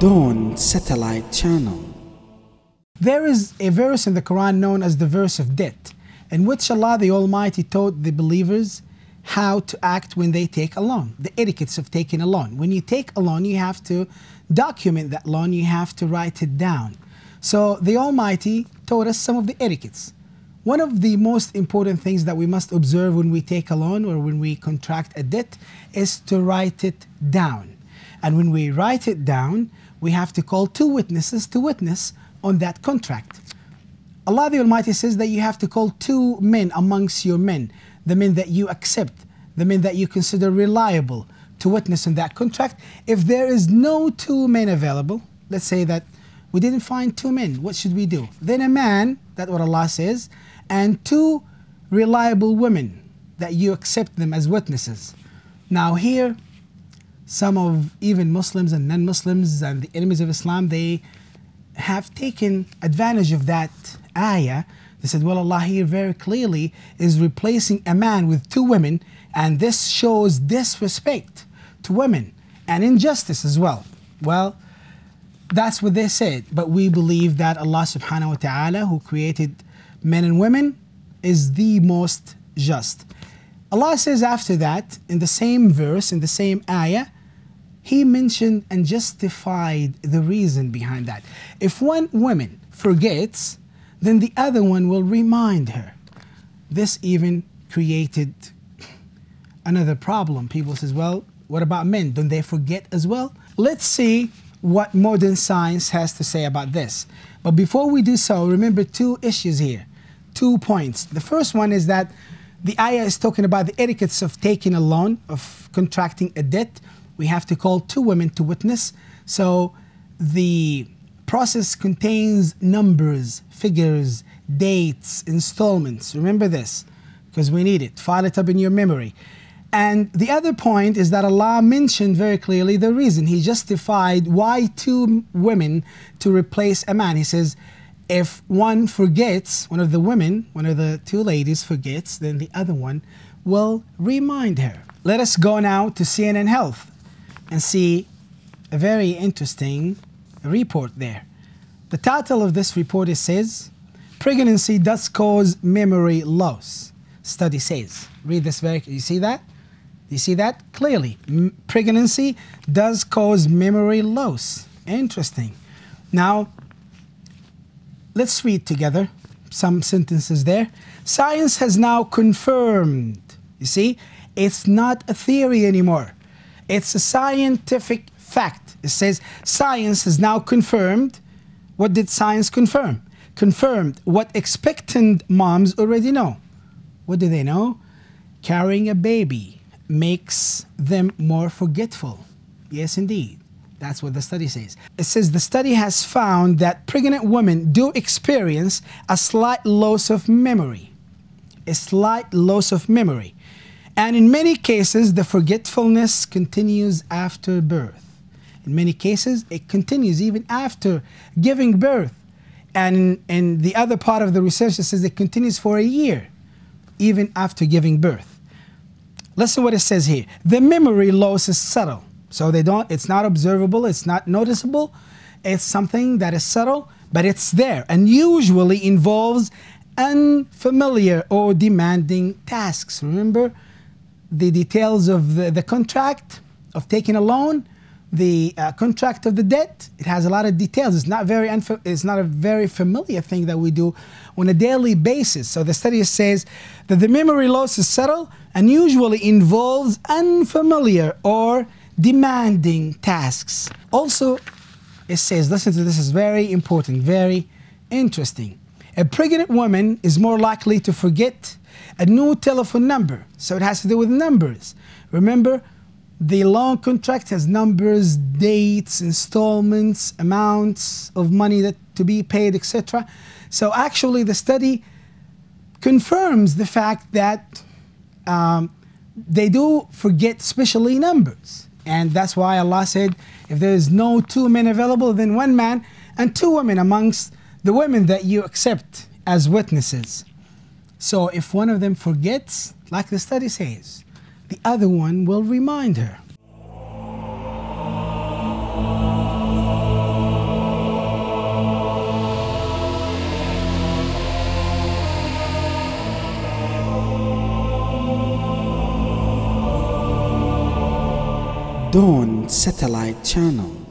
Dawn Satellite Channel. There is a verse in the Quran known as the verse of debt, in which Allah the Almighty taught the believers how to act when they take a loan, the etiquettes of taking a loan. When you take a loan, you have to document that loan, you have to write it down. So the Almighty taught us some of the etiquettes. One of the most important things that we must observe when we take a loan or when we contract a debt is to write it down. And when we write it down, we have to call two witnesses to witness on that contract. Allah the Almighty says that you have to call two men amongst your men, the men that you accept, the men that you consider reliable to witness on that contract. If there is no two men available, let's say that we didn't find two men, what should we do? Then a man, that's what Allah says, and two reliable women that you accept them as witnesses. Now here, some of even Muslims and non-Muslims and the enemies of Islam, they have taken advantage of that ayah. They said, well, Allah here very clearly is replacing a man with two women, and this shows disrespect to women and injustice as well. Well, that's what they said, but we believe that Allah subhanahu wa ta'ala, who created men and women, is the most just. Allah says after that, in the same verse, in the same ayah, He mentioned and justified the reason behind that. If one woman forgets, then the other one will remind her. This even created another problem. People says, well, what about men? Don't they forget as well? Let's see what modern science has to say about this. But before we do so, remember two issues here, 2 points. The first one is that the ayah is talking about the etiquettes of taking a loan, of contracting a debt. We have to call two women to witness. So the process contains numbers, figures, dates, installments. Remember this, because we need it. File it up in your memory. And the other point is that Allah mentioned very clearly the reason. He justified why two women to replace a man. He says, if one forgets, one of the women, one of the two ladies forgets, then the other one will remind her. Let us go now to CNN Health and see a very interesting report there. The title of this report says, pregnancy does cause memory loss, study says. Read this very, you see that? You see that clearly? Pregnancy does cause memory loss. Interesting. Now, let's read together some sentences there. Science has now confirmed. You see, it's not a theory anymore. It's a scientific fact. It says science has now confirmed. What did science confirm? Confirmed what expectant moms already know. What do they know? Carrying a baby makes them more forgetful. Yes, indeed. That's what the study says. It says the study has found that pregnant women do experience a slight loss of memory. A slight loss of memory. And in many cases, the forgetfulness continues after birth. In many cases, it continues even after giving birth. And in the other part of the research, it says it continues for a year, even after giving birth. Listen what it says here. The memory loss is subtle. So it's not observable, it's not noticeable. It's something that is subtle, but it's there and usually involves unfamiliar or demanding tasks. Remember the details of the contract of taking a loan, the contract of the debt. It has a lot of details. It's not a very familiar thing that we do on a daily basis. So the study says that the memory loss is subtle and usually involves unfamiliar or demanding tasks. Also, it says, listen to this, is very important, very interesting. A pregnant woman is more likely to forget a new telephone number. So it has to do with numbers. Remember, the loan contract has numbers, dates, installments, amounts of money that to be paid, etc. So actually the study confirms the fact that they do forget, especially numbers. And that's why Allah said, if there is no two men available, then one man and two women amongst the women that you accept as witnesses. So if one of them forgets, like the study says, the other one will remind her. Dawn Satellite Channel.